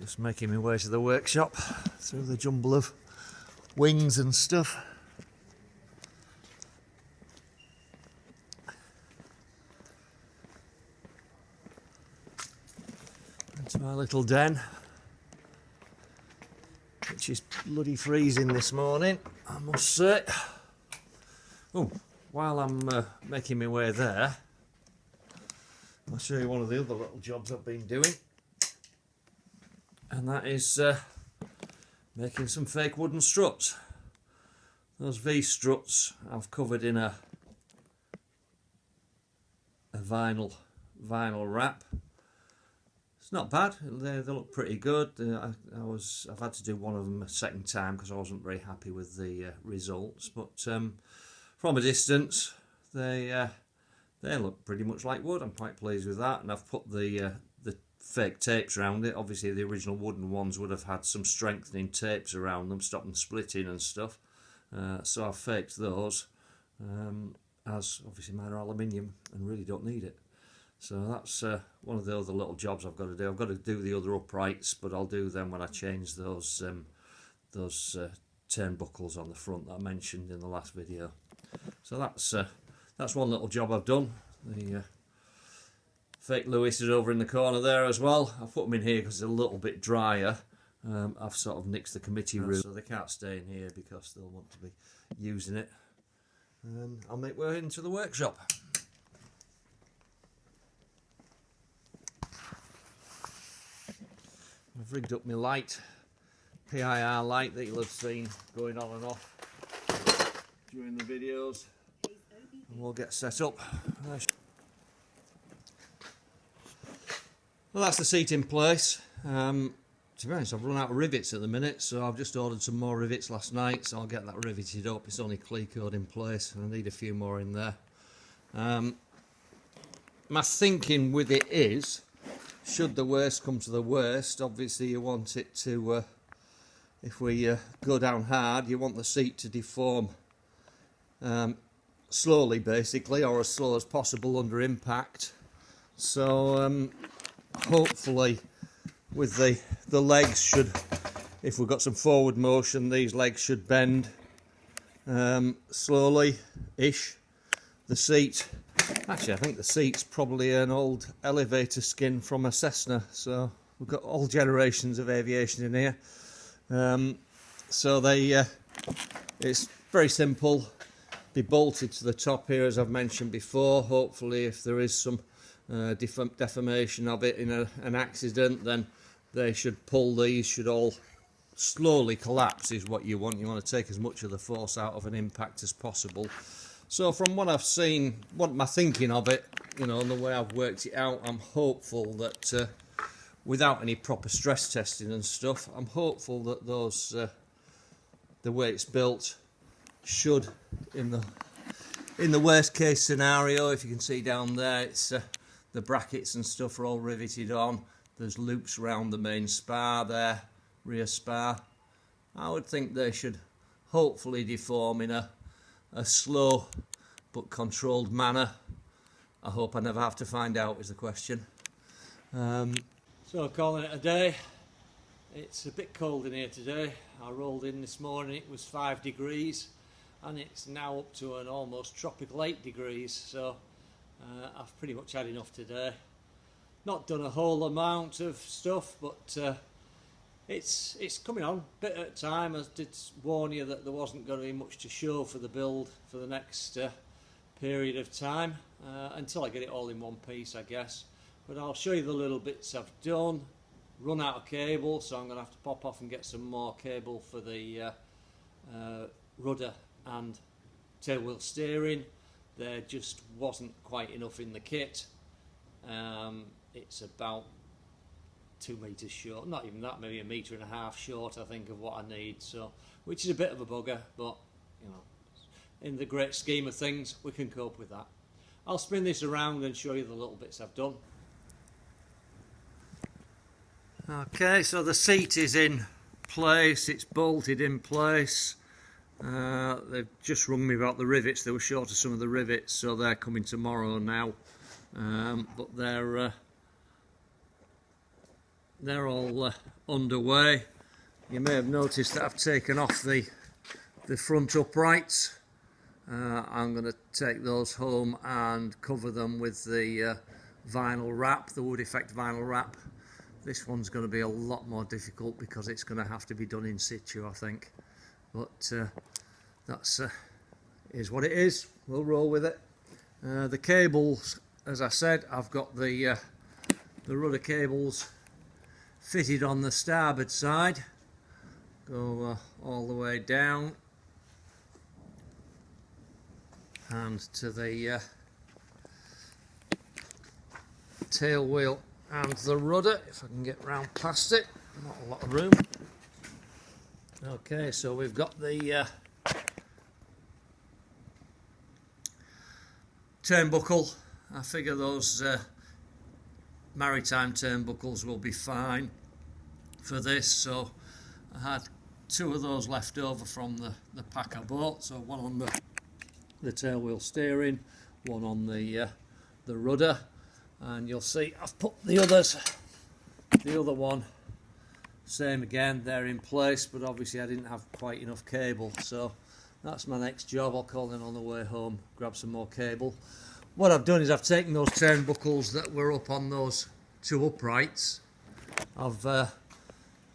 Just making my way to the workshop through the jumble of wings and stuff. Into my little den, which is bloody freezing this morning, I must say. Oh, while I'm making my way there, I'll show you one of the other little jobs I've been doing, and that is making some fake wooden struts. Those V struts I've covered in a vinyl wrap. It's not bad. They look pretty good. I've had to do one of them a second time because I wasn't very happy with the results. But from a distance, they look pretty much like wood. I'm quite pleased with that. And I've put the fake tapes around it. Obviously, the original wooden ones would have had some strengthening tapes around them, stop them splitting and stuff. So I've faked those, as obviously mine are aluminium and really don't need it. So that's one of the other little jobs I've got to do. I've got to do the other uprights, but I'll do them when I change those turnbuckles on the front that I mentioned in the last video. So that's one little job I've done. The fake Lewis is over in the corner there as well. I've put them in here because it's a little bit drier. I've sort of nixed the committee room, so they can't stay in here because they'll want to be using it. And I'll make way into the workshop. I've rigged up my light, PIR light that you'll have seen going on and off during the videos, and we'll get set up. Well, that's the seat in place. To be honest, I've run out of rivets at the minute, so I've just ordered some more rivets last night, so I'll get that riveted up. It's only clear-coat in place, and I need a few more in there. My thinking with it is, should the worst come to the worst, obviously you want it to, if we go down hard, you want the seat to deform slowly basically, or as slow as possible under impact. So hopefully with the legs should, if we've got some forward motion, these legs should bend slowly-ish. The seat, actually I think the seat's probably an old elevator skin from a Cessna, so we've got all generations of aviation in here. So it's very simple, be bolted to the top here as I've mentioned before. Hopefully if there is some deformation of it in an accident, then they should pull, these should all slowly collapse is what you want. You want to take as much of the force out of an impact as possible. So from what I've seen, what my thinking of it, you know, and the way I've worked it out, I'm hopeful that without any proper stress testing and stuff, I'm hopeful that those, the way it's built, should, in the worst case scenario, if you can see down there, it's the brackets and stuff are all riveted on. There's loops around the main spar there, rear spar. I would think they should hopefully deform in a slow but controlled manner. I hope I never have to find out is the question. So calling it a day. It's a bit cold in here today. I rolled in this morning, it was 5 degrees and it's now up to an almost tropical 8 degrees, so I've pretty much had enough today. Not done a whole amount of stuff, but it's coming on a bit at a time. I did warn you that there wasn't going to be much to show for the build for the next period of time, until I get it all in one piece, I guess. But I'll show you the little bits I've done. Run out of cable, so I'm going to have to pop off and get some more cable for the rudder and tailwheel steering. There just wasn't quite enough in the kit. It's about 2 meters short, not even that, maybe 1.5 meters short I think of what I need, so which is a bit of a bugger, but you know, in the great scheme of things we can cope with that. I'll spin this around and show you the little bits I've done. Okay, so the seat is in place, it's bolted in place. They've just rung me about the rivets. They were short of some of the rivets, so they're coming tomorrow now, but they're they're all underway. You may have noticed that I've taken off the front uprights. I'm going to take those home and cover them with the vinyl wrap, the wood effect vinyl wrap. This one's going to be a lot more difficult because it's going to have to be done in situ, I think. But that's is what it is. We'll roll with it. The cables, as I said, I've got the rudder cables fitted on the starboard side. Go all the way down and to the tail wheel and the rudder, if I can get round past it. Not a lot of room. Okay, so we've got the turnbuckle. I figure those maritime turnbuckles will be fine for this. So I had 2 of those left over from the pack I bought. So one on the tail wheel steering, one on the rudder, and you'll see I've put the other one, same again, they're in place, but obviously I didn't have quite enough cable, so that's my next job. I'll call in on the way home, grab some more cable. What I've done is I've taken those turnbuckles that were up on those 2 uprights, I've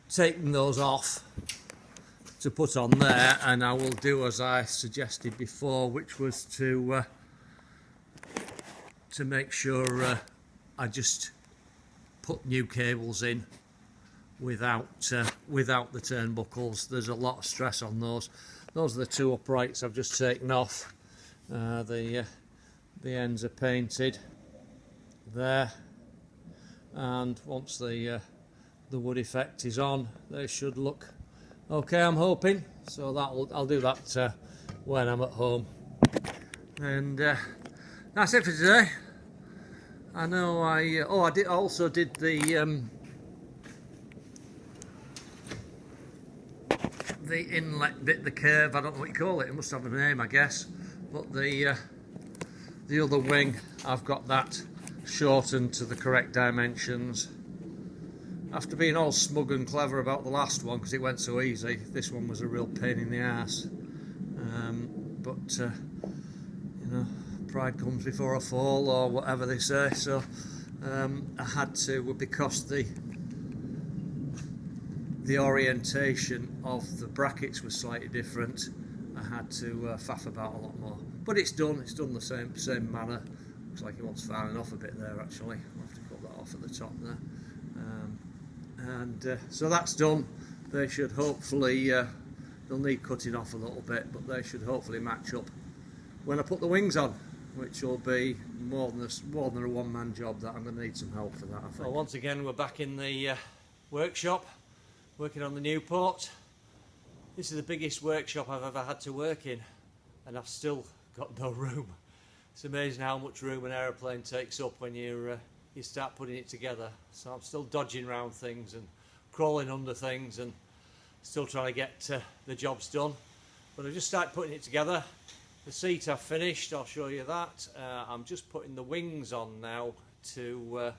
taken those off to put on there, and I will do as I suggested before, which was to make sure I just put new cables in without the turnbuckles. There's a lot of stress on those. Those are the 2 uprights I've just taken off. The ends are painted there, and once the wood effect is on, they should look okay, I'm hoping. So I'll do that when I'm at home. And that's it for today. I know I also did the inlet bit, the curve. I don't know what you call it. It must have a name, I guess. But the other wing, I've got that shortened to the correct dimensions. After being all smug and clever about the last one because it went so easy, this one was a real pain in the arse. But you know, pride comes before a fall, or whatever they say. So I had to, because the orientation of the brackets was slightly different, I had to faff about a lot more. But it's done. It's done the same manner. Looks like it wants filing off a bit there. Actually, I'll have to cut that off at the top there. So that's done. They should hopefully, they'll need cutting off a little bit, but they should hopefully match up when I put the wings on, which will be more than a one-man job. That I'm going to need some help for that, I think. Well, once again, we're back in the workshop, working on the Nieuport. This is the biggest workshop I've ever had to work in, and I've still got no room. It's amazing how much room an aeroplane takes up when you start putting it together. So I'm still dodging around things and crawling under things and still trying to get the jobs done. But I just started putting it together. The seat I've finished, I'll show you that. I'm just putting the wings on now to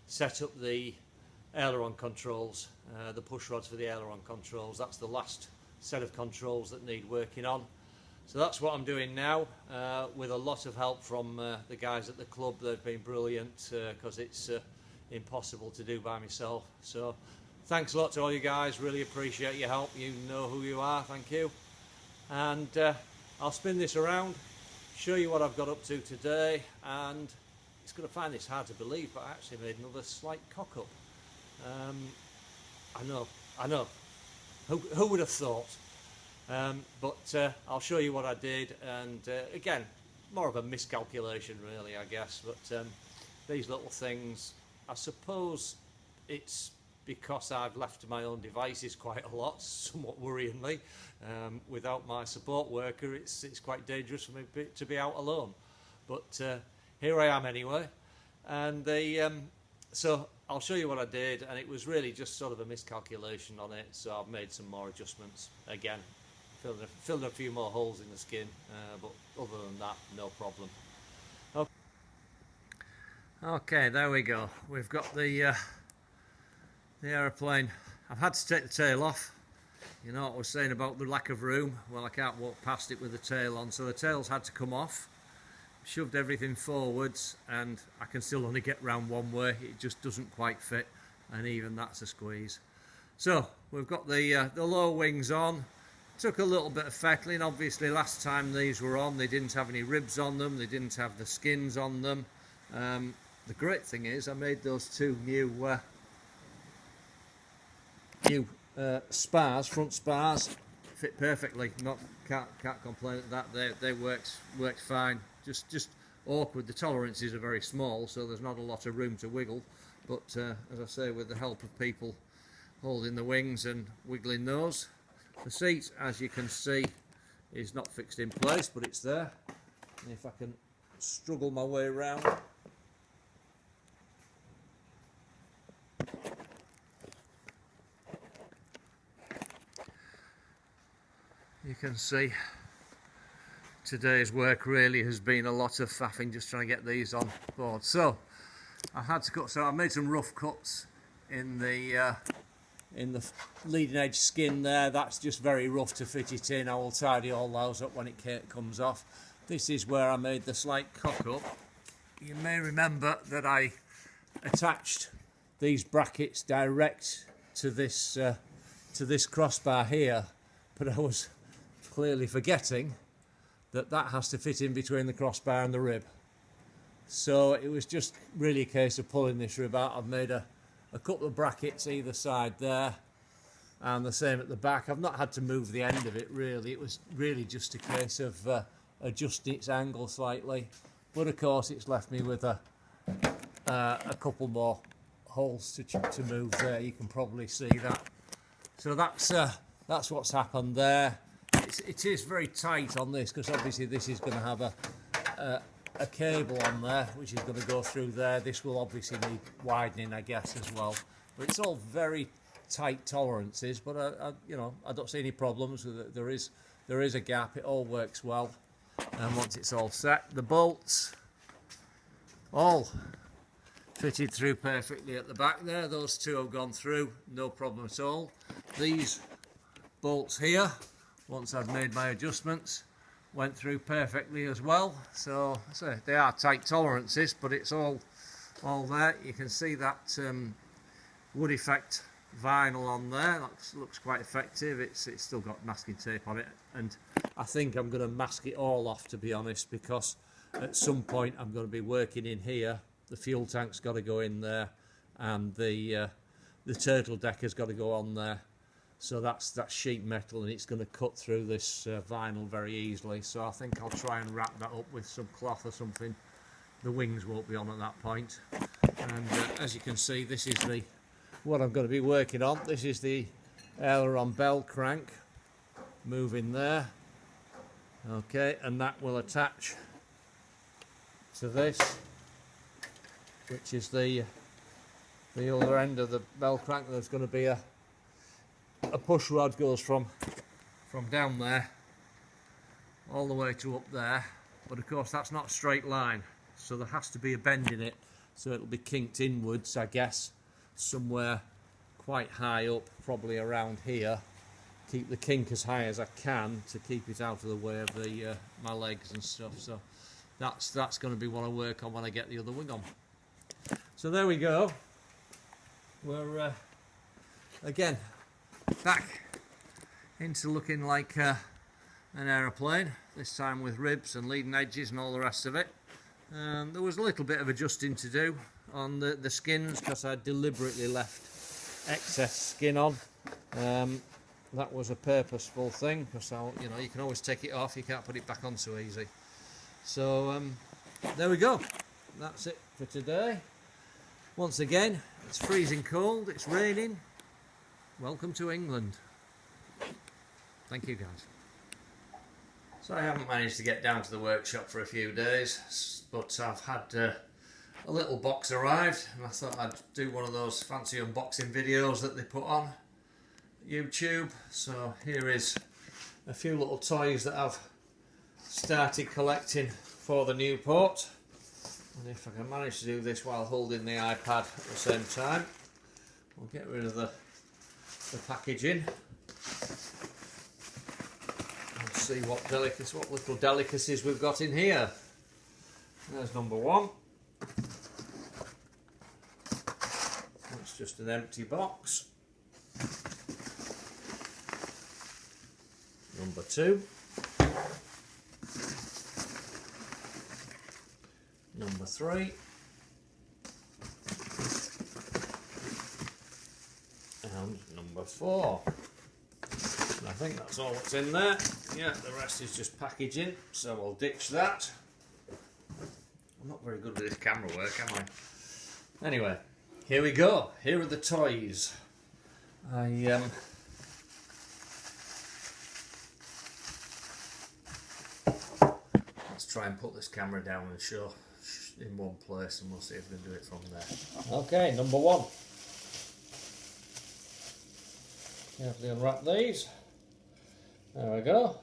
set up the aileron controls, the push rods for the aileron controls. That's the last set of controls that need working on. So that's what I'm doing now, with a lot of help from the guys at the club. They've been brilliant, because it's impossible to do by myself. So thanks a lot to all you guys, really appreciate your help. You know who you are, thank you. And I'll spin this around, show you what I've got up to today, and it's going to find this hard to believe, but I actually made another slight cock up. I know. Who would have thought? But I'll show you what I did, and again, more of a miscalculation really, I guess, but these little things, I suppose it's because I've left to my own devices quite a lot, somewhat worryingly. Without my support worker, it's quite dangerous for me to be out alone, but here I am anyway. And so I'll show you what I did, and it was really just sort of a miscalculation on it, so I've made some more adjustments again. Filled a few more holes in the skin, but other than that, no problem. Okay, there we go. We've got the the aeroplane. I've had to take the tail off. You know what I was saying about the lack of room? Well, I can't walk past it with the tail on, so the tail's had to come off. Shoved everything forwards, and I can still only get round one way. It just doesn't quite fit, and even that's a squeeze. So we've got the lower wings on. Took a little bit of fettling. Obviously last time these were on, they didn't have any ribs on them, they didn't have the skins on them. The great thing is I made those two new spars, front spars, fit perfectly. Can't complain at that. They worked fine. Just awkward. The tolerances are very small, so there's not a lot of room to wiggle. But as I say, with the help of people holding the wings and wiggling those, the seat, as you can see, is not fixed in place, but it's there. And if I can struggle my way around, you can see today's work really has been a lot of faffing just trying to get these on board. So I had to cut. So I made some rough cuts in the leading edge skin there. That's just very rough to fit it in. I will tidy all those up when it comes off. This is where I made the slight cock up. You may remember that I attached these brackets direct to this crossbar here, but I was clearly forgetting that has to fit in between the crossbar and the rib. So it was just really a case of pulling this rib out. I've made a couple of brackets either side there, and the same at the back. I've not had to move the end of it really. It was really just a case of adjusting its angle slightly, but of course it's left me with a couple more holes to move there. You can probably see that. So that's what's happened there. It is very tight on this, because obviously this is going to have a cable on there which is going to go through there. This will obviously need widening, I guess, as well. But it's all very tight tolerances. But I don't see any problems with it. There is a gap. It all works well. And once it's all set, the bolts all fitted through perfectly at the back there. Those two have gone through, no problem at all. These bolts here, once I've made my adjustments, went through perfectly as well. So they are tight tolerances, but it's all there. You can see that wood effect vinyl on there. That looks quite effective. It's still got masking tape on it, and I think I'm going to mask it all off, to be honest, because at some point I'm going to be working in here. The fuel tank's got to go in there, and the turtle decker's got to go on there. So that's sheet metal, and it's going to cut through this vinyl very easily. So I think I'll try and wrap that up with some cloth or something. The wings won't be on at that point. And as you can see, this is what I'm going to be working on. This is the aileron bell crank moving there. Okay, and that will attach to this, which is the other end of the bell crank. There's going to be a push rod goes from down there all the way to up there, but of course that's not a straight line, so there has to be a bend in it, so it'll be kinked inwards, I guess, somewhere quite high up, probably around here. Keep the kink as high as I can to keep it out of the way of my legs and stuff. So that's going to be what I work on when I get the other wing on. So there we go. We're again back into looking like an aeroplane, this time with ribs and leading edges and all the rest of it. There was a little bit of adjusting to do on the skins, because I deliberately left excess skin on. That was a purposeful thing, because you can always take it off, you can't put it back on so easy. So there we go. That's it for today. Once again, it's freezing cold, it's raining. Welcome to England. Thank you, guys. So I haven't managed to get down to the workshop for a few days, but I've had a little box arrived, and I thought I'd do one of those fancy unboxing videos that they put on YouTube. So here is a few little toys that I've started collecting for the Nieuport. And if I can manage to do this while holding the iPad at the same time, we'll get rid of the packaging and see what little delicacies we've got in here. There's number one. That's just an empty box. Number two. Number three. And number four. And I think that's all that's in there. Yeah, the rest is just packaging, so we'll ditch that. I'm not very good with this camera work, am I? Anyway, here we go. Here are the toys. Let's try and put this camera down and show in one place, and we'll see if we can do it from there. Okay, number one. Carefully unwrap these. There we go.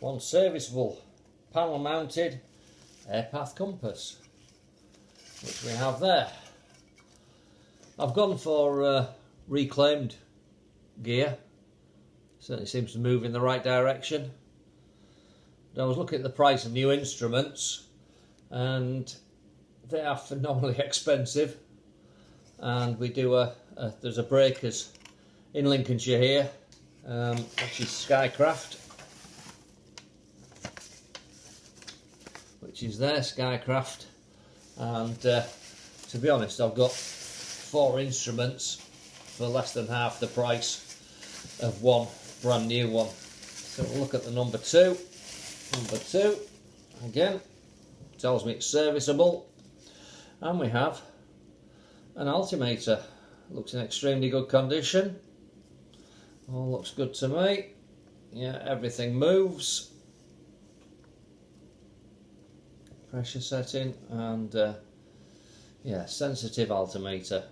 One serviceable panel mounted airpath compass, which we have there. I've gone for reclaimed gear. Certainly seems to move in the right direction. I was looking at the price of new instruments, and they are phenomenally expensive. And we do there's a breakers in Lincolnshire here, which is Skycraft, which is their Skycraft. And to be honest, I've got 4 instruments for less than half the price of one brand new one. So we'll look at the number two. Number two, again, tells me it's serviceable, and we have an altimeter. Looks in extremely good condition. All looks good to me. Yeah, everything moves. Pressure setting, and yeah, sensitive altimeter.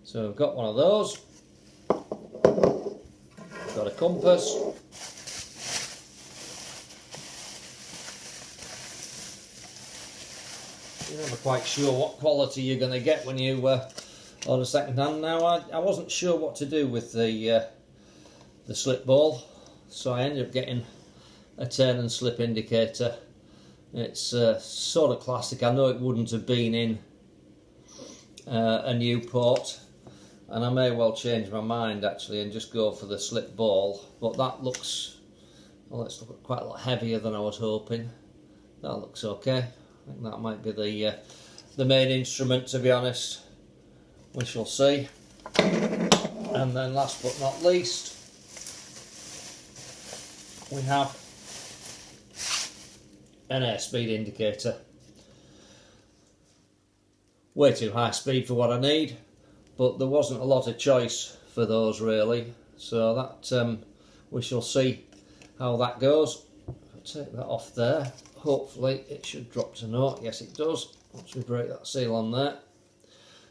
So we've got one of those. We've got a compass. You're never quite sure what quality you're going to get when you order second hand. Now, I wasn't sure what to do with the slip ball, so I ended up getting a turn and slip indicator. It's sort of classic. I know it wouldn't have been in a Nieuport, and I may well change my mind actually and just go for the slip ball, but that looks, well, it's quite a lot heavier than I was hoping. That looks okay. I think that might be the main instrument, to be honest. We shall see. And then last but not least, we have an airspeed indicator. Way too high speed for what I need, but there wasn't a lot of choice for those really, so that we shall see how that goes. I'll take that off there. Hopefully it should drop to 0. Yes, it does once we break that seal on there.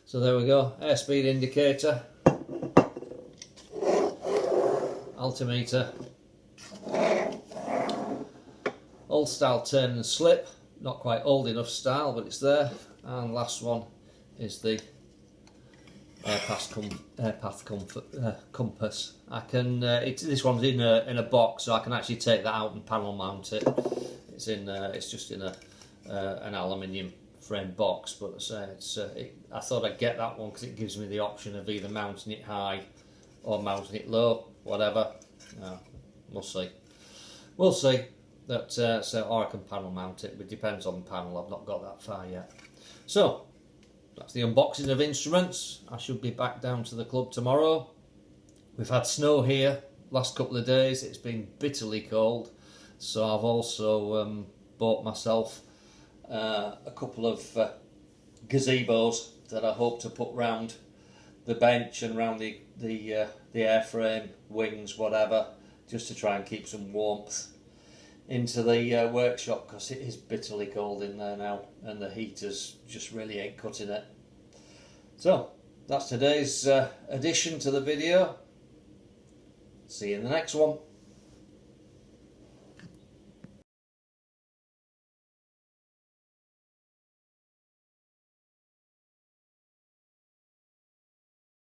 So there we go, airspeed indicator, altimeter, old style turn and slip, not quite old enough style, but it's there. And last one is the airpath compass. I can this one's in a box, so I can actually take that out and panel mount it. It's just in an aluminium frame box, but I thought I'd get that one because it gives me the option of either mounting it high or mounting it low, whatever. We'll see. We'll see. Or I can panel mount it, but it depends on the panel. I've not got that far yet. So that's the unboxing of instruments. I should be back down to the club tomorrow. We've had snow here last couple of days. It's been bitterly cold. So I've also bought myself a couple of gazebos that I hope to put round the bench and round the airframe, wings, whatever, just to try and keep some warmth into the workshop, because it is bitterly cold in there now and the heaters just really ain't cutting it. So that's today's addition to the video. See you in the next one.